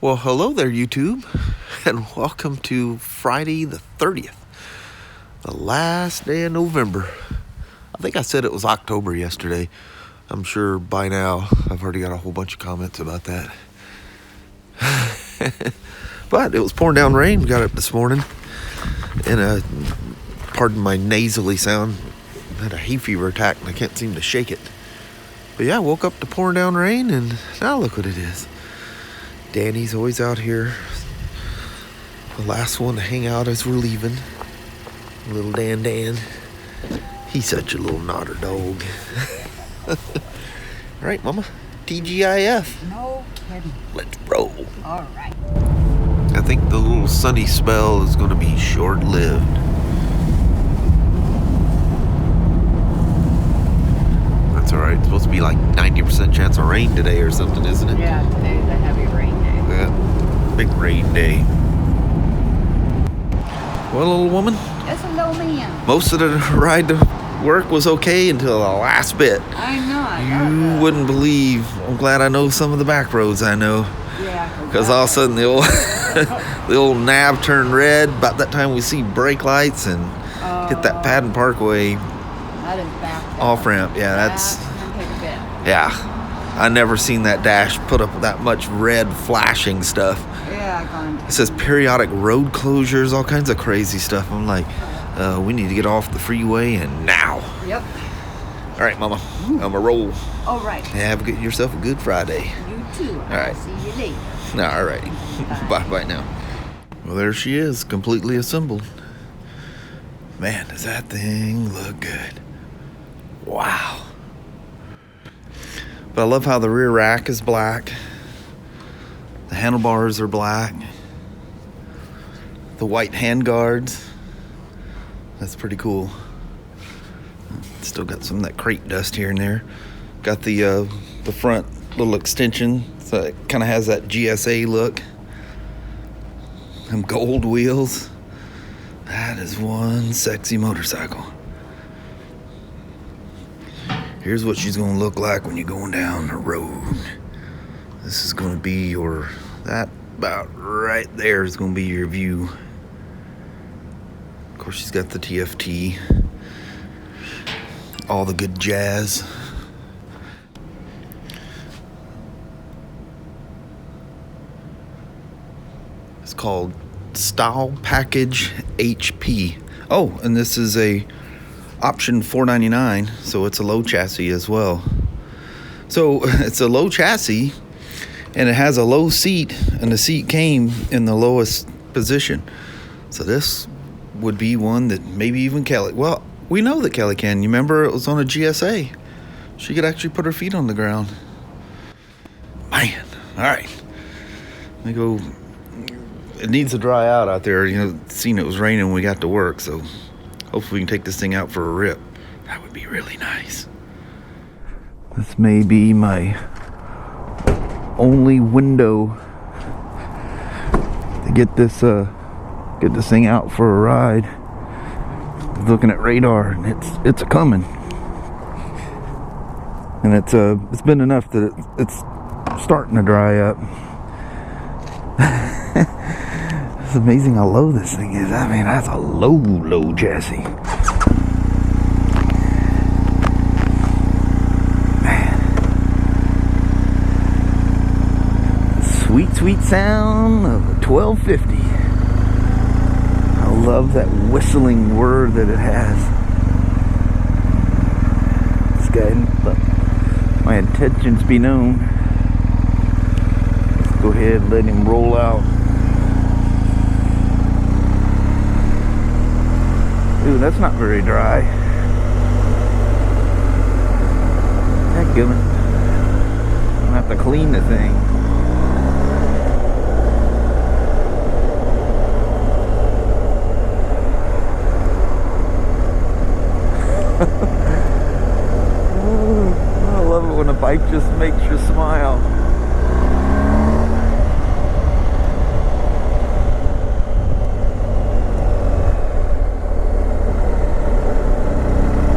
Well, hello there, YouTube, and welcome to Friday the 30th, the last day of November. I think I said it was October yesterday. I'm sure by now I've already got a whole bunch of comments about that. But it was pouring down rain. Got up this morning, and pardon my nasally sound, I had a hay fever attack and I can't seem to shake it. But yeah, I woke up to pouring down rain, and now look what it is. Danny's always out here. The last one to hang out as we're leaving. Little Dan. He's such a little nodder dog. All right, Mama. TGIF. No kidding. Let's roll. All right. I think the little sunny spell is going to be short-lived. That's all right. It's supposed to be like 90% chance of rain today or something, isn't it? Yeah, today's a heavy rain day. Yeah, big rain day. Well, little woman, It's a low man. most of the ride to work was okay until the last bit. I know. You wouldn't believe. I'm glad I know some of the back roads I know. Yeah. Because all of a sudden the old the old nav turned red. About that time we see brake lights and hit that Padden Parkway That is back. off ramp. Yeah, that's gonna take a bit. yeah. I never seen that dash put up that much red flashing stuff. Yeah, going. It says periodic road closures, all kinds of crazy stuff. I'm like, we need to get off the freeway and now. Yep. All right, Mama, I'm a roll. All right. Have yourself a good Friday. You too. All right. I'll see you later. All right. Bye now. Well, there she is, completely assembled. Man, does that thing look good. Wow. But I love how the rear rack is black. The handlebars are black. The white hand guards. That's pretty cool. Still got some of that crate dust here and there. Got the front little extension, so it kind of has that GSA look. Them gold wheels. That is one sexy motorcycle. Here's what she's gonna look like when you're going down the road. This is gonna be that about right there is gonna be your view. Of course, she's got the TFT. All the good jazz. It's called Style Package HP. Oh, and this is a option $499, so it's a low chassis as well. So it's a low chassis, and it has a low seat, and the seat came in the lowest position. So this would be one that maybe even Kelly. Well, we know that Kelly can. You remember it was on a GSA. She could actually put her feet on the ground. Man, all right. Let me go. It needs to dry out there. You know, seen it was raining when we got to work, so hopefully we can take this thing out for a rip. That would be really nice. This may be my only window to get this thing out for a ride. Looking at radar, and it's a coming, and it's been enough that it's starting to dry up. It's amazing how low this thing is. I mean, that's a low chassis. Man. Sweet sound of a 1250. I love that whistling whir that it has. This guy, let my intentions be known. Let's go ahead and let him roll out. Ooh, that's not very dry. Dadgummit. I'm gonna have to clean the thing. I love it when a bike just makes you smile.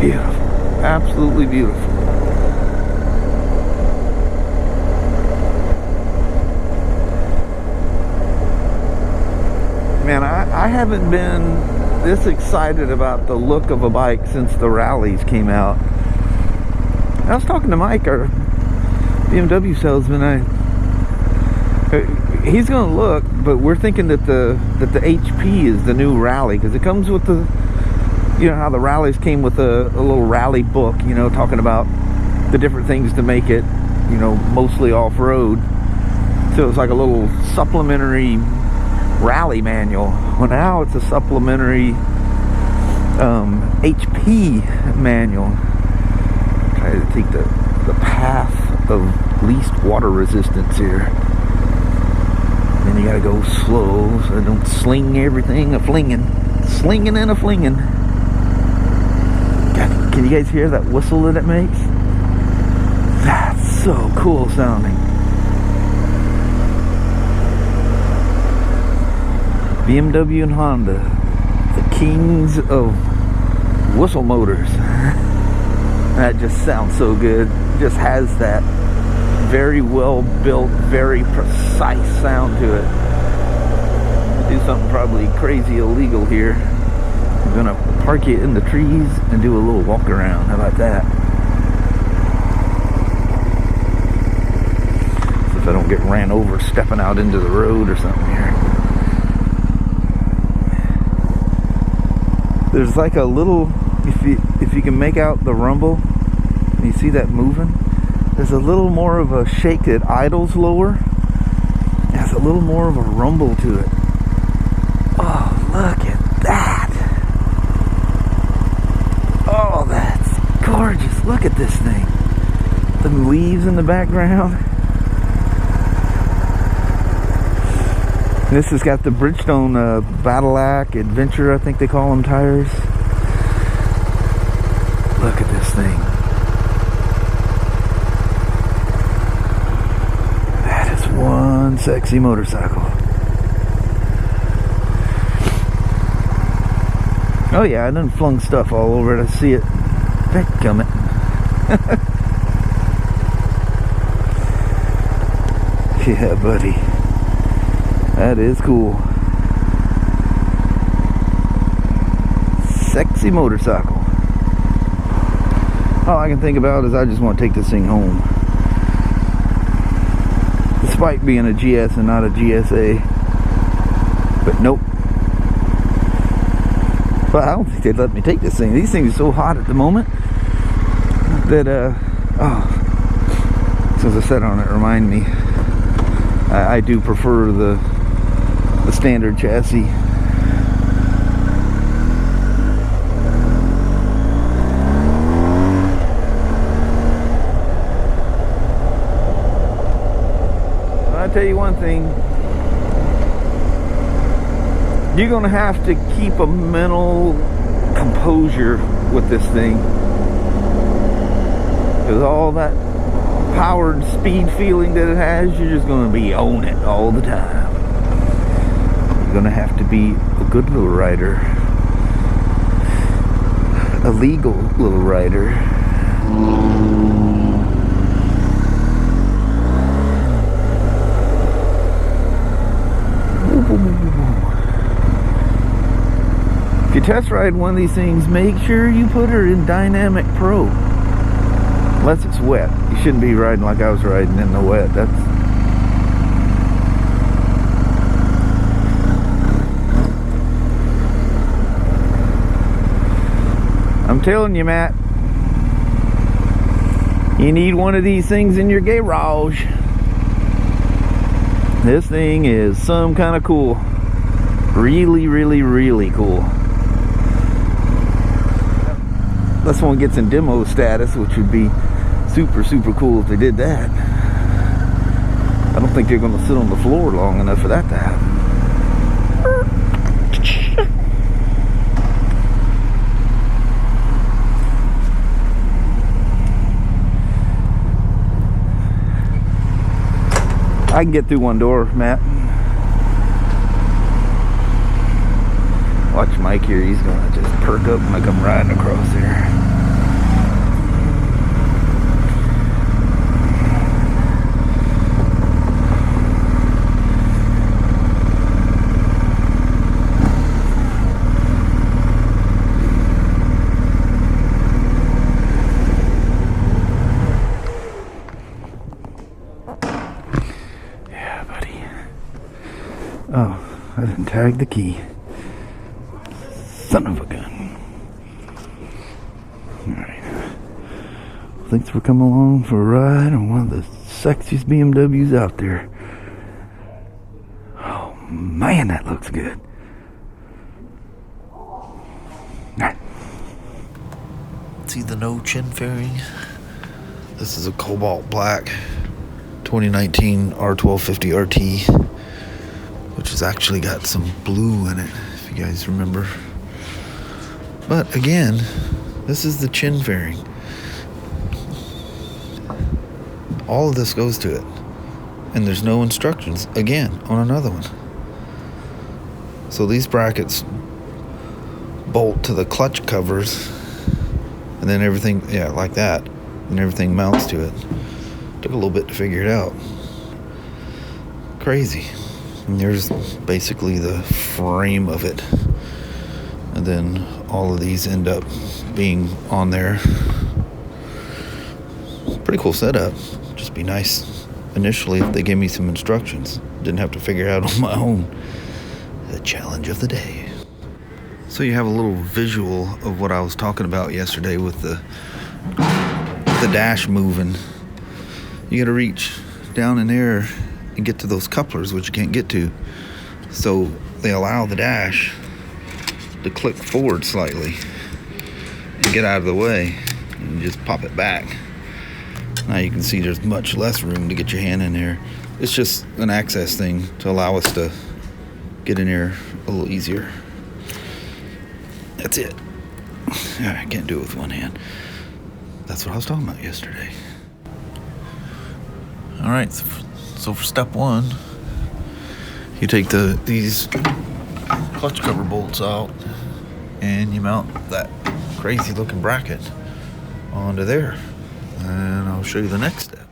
Beautiful. Absolutely beautiful. haven't been this excited about the look of a bike since the rallies came out. I was talking to Mike, our BMW salesman. He's gonna look, but we're thinking that the HP is the new rally, because it comes with the, you know how the rallies came with a little rally book, you know, talking about the different things to make it, you know, mostly off-road. So it's like a little supplementary rally manual. Well, now it's a supplementary HP manual. Try to take the path of least water resistance here. Then you gotta go slow so I don't sling everything slinging and a flinging. God, can you guys hear that whistle that it makes? That's so cool sounding. BMW and Honda, the kings of whistle motors. That just sounds so good. Just has that very well built, very precise sound to it. I'll do something probably crazy illegal here. I'm gonna park it in the trees and do a little walk around. How about that? So if I don't get ran over stepping out into the road or something here. There's like a little, if you can make out the rumble, and you see that moving, there's a little more of a shake that idles lower. It has a little more of a rumble to it. Oh, look at that. Oh, that's gorgeous. Look at this thing. The leaves in the background. This has got the Bridgestone Battleac Adventure, I think they call them, tires. Look at this thing. That is one sexy motorcycle. Oh yeah, I done flung stuff all over it. I see it. Dadgummit. Yeah, buddy. That is cool. Sexy motorcycle. All I can think about is I just want to take this thing home. Despite being a GS and not a GSA. But nope. But I don't think they'd let me take this thing. These things are so hot at the moment that, as I said on it, remind me, I do prefer the standard chassis. I'll tell you one thing, you're gonna have to keep a mental composure with this thing, because all that power and speed feeling that it has, you're just gonna be on it all the time. You're gonna have to be a good little rider, a legal little rider. If you test ride one of these things, make sure you put her in Dynamic Pro. Unless it's wet. You shouldn't be riding like I was riding in the wet. I'm telling you, Matt, you need one of these things in your garage. This thing is some kind of cool. Really, really, really cool. This one gets in demo status, which would be super, super cool if they did that. I don't think they're going to sit on the floor long enough for that to happen. I can get through one door, Matt. Watch Mike here, he's gonna just perk up when I come riding across here. I didn't tag the key. Son of a gun. Alright. Thanks for coming along for a ride on one of the sexiest BMWs out there. Oh man, that looks good. Alright. See the no chin fairing? This is a cobalt black 2019 R1250RT, which has actually got some blue in it, if you guys remember. But again, this is the chin fairing. All of this goes to it, and there's no instructions again on another one. So these brackets bolt to the clutch covers, and then everything, yeah, like that, and everything mounts to it. Took a little bit to figure it out. Crazy. And there's basically the frame of it, and then all of these end up being on there. Pretty cool setup. Just be nice initially if they gave me some instructions. Didn't have to figure it out on my own. The challenge of the day. So you have a little visual of what I was talking about yesterday with the dash moving. You gotta reach down in there and get to those couplers, which you can't get to. So they allow the dash to click forward slightly and get out of the way and just pop it back. Now you can see there's much less room to get your hand in there. It's just an access thing to allow us to get in there a little easier. That's it. I can't do it with one hand. That's what I was talking about yesterday. Alright, so for step one, you take these clutch cover bolts out and you mount that crazy looking bracket onto there. And I'll show you the next step.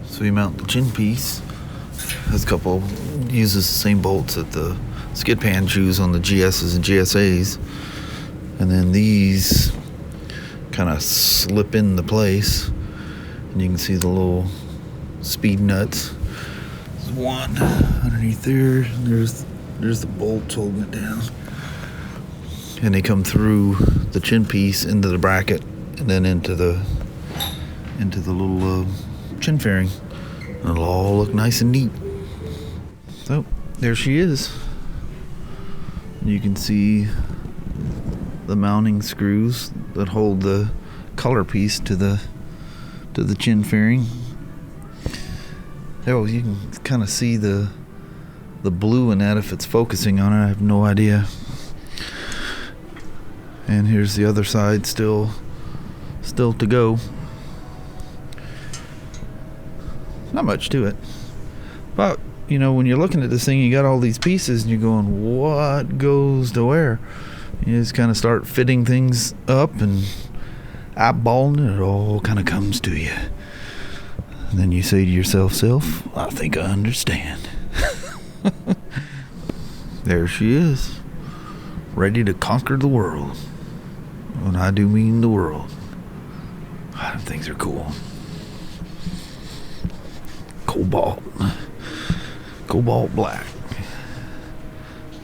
So you mount the chin piece. This couple uses the same bolts that the skid pan choose on the GSs and GSAs. And then these kind of slip into place. And you can see the little speed nuts. There's one underneath there. And there's the bolt holding it down. And they come through the chin piece into the bracket and then into the little chin fairing. And it'll all look nice and neat. So there she is. You can see the mounting screws that hold the color piece to the chin fairing. Oh, you can kind of see the blue in that if it's focusing on it. I have no idea. And here's the other side still to go. Not much to it. But, you know, when you're looking at this thing, you got all these pieces and you're going, what goes to where? You just kind of start fitting things up and eyeballing it. It all kind of comes to you. And then you say to yourself, I think I understand. There she is. Ready to conquer the world. And I do mean the world. Things are cool. Cobalt black.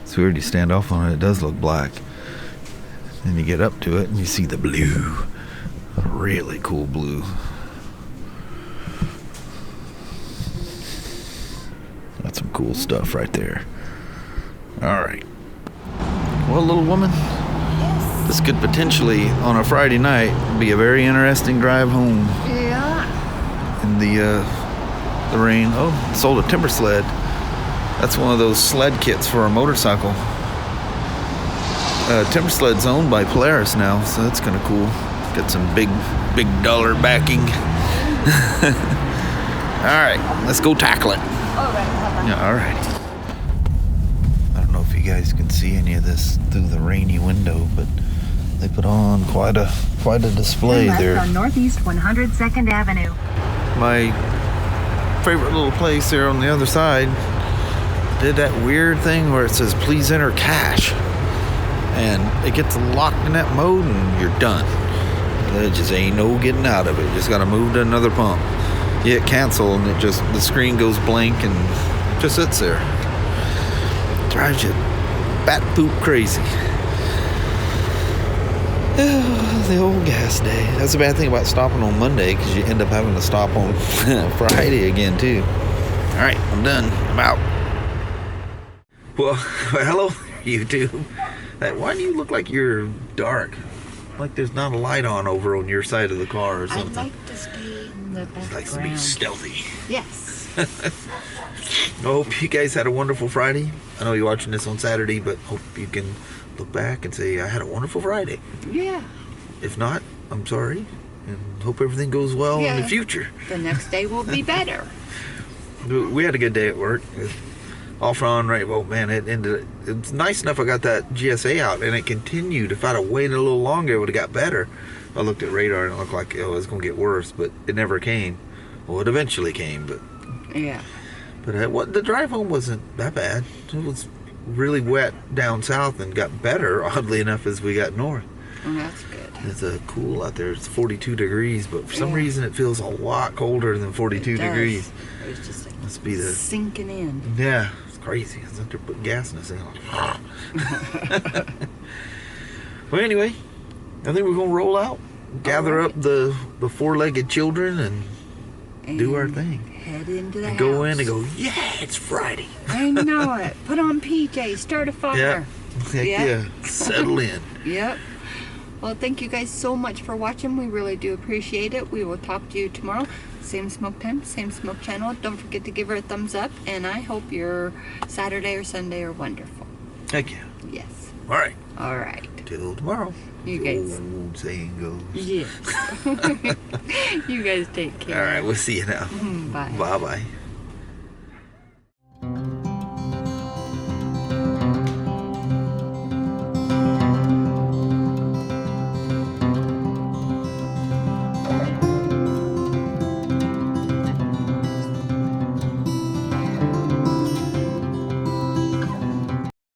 It's weird you stand off on it. It does look black. Then you get up to it and you see the blue. Really cool blue. That's some cool stuff right there. Alright. Well, little woman, this could potentially, on a Friday night, be a very interesting drive home. Yeah. In the rain. Oh, sold a timber sled. That's one of those sled kits for a motorcycle. Timber sled's owned by Polaris now, so that's kind of cool. Got some big dollar backing. Alright, let's go tackle it. Yeah, alright. I don't know if you guys can see any of this through the rainy window, but they put on quite a display there. On Northeast 102nd Avenue. My favorite little place there on the other side did that weird thing where it says please enter cash, and it gets locked in that mode and you're done. There just ain't no getting out of it. You just gotta move to another pump. You hit cancel and the screen goes blank and Just sits there. Drives you bat poop crazy. The old gas day. That's the bad thing about stopping on Monday, because you end up having to stop on Friday again too. All right, I'm done. I'm out. Well, hello YouTube. Why do you look like you're dark? Like there's not a light on over on your side of the car or something. I like to stay in the background. Likes to be stealthy. Yes. I hope you guys had a wonderful Friday. I know you're watching this on Saturday, but hope you can look back and say, I had a wonderful Friday. Yeah. If not, I'm sorry, and hope everything goes well in the future. The next day will be better. We had a good day at work. Off on right. Well, man, it's nice enough I got that GSA out, and it continued. If I'd have waited a little longer, it would have got better. I looked at radar, and it looked like it was going to get worse, but it never came. Well, it eventually came, but yeah. But the drive home wasn't that bad. It was really wet down south and got better, oddly enough, as we got north. Oh, that's good. It's cool out there. It's 42 degrees, but for some reason it feels a lot colder than 42 degrees. It was just like must be the sinking in. Yeah, it's crazy. It's out there putting gas in this thing. Well, anyway, I think we're gonna roll out, gather up the four-legged children, and do our thing. Head into the house. Go in and go, yeah, it's Friday. I know it. Put on PJs, start a fire. Heck yeah. Settle in. Yep. Well, thank you guys so much for watching. We really do appreciate it. We will talk to you tomorrow. Same smoke time, same smoke channel. Don't forget to give her a thumbs up. And I hope your Saturday or Sunday are wonderful. Heck yeah. Yes. All right. All right. Till tomorrow. You guys. Old saying goes. Yes. You guys take care. All right. We'll see you now. Bye. Bye-bye.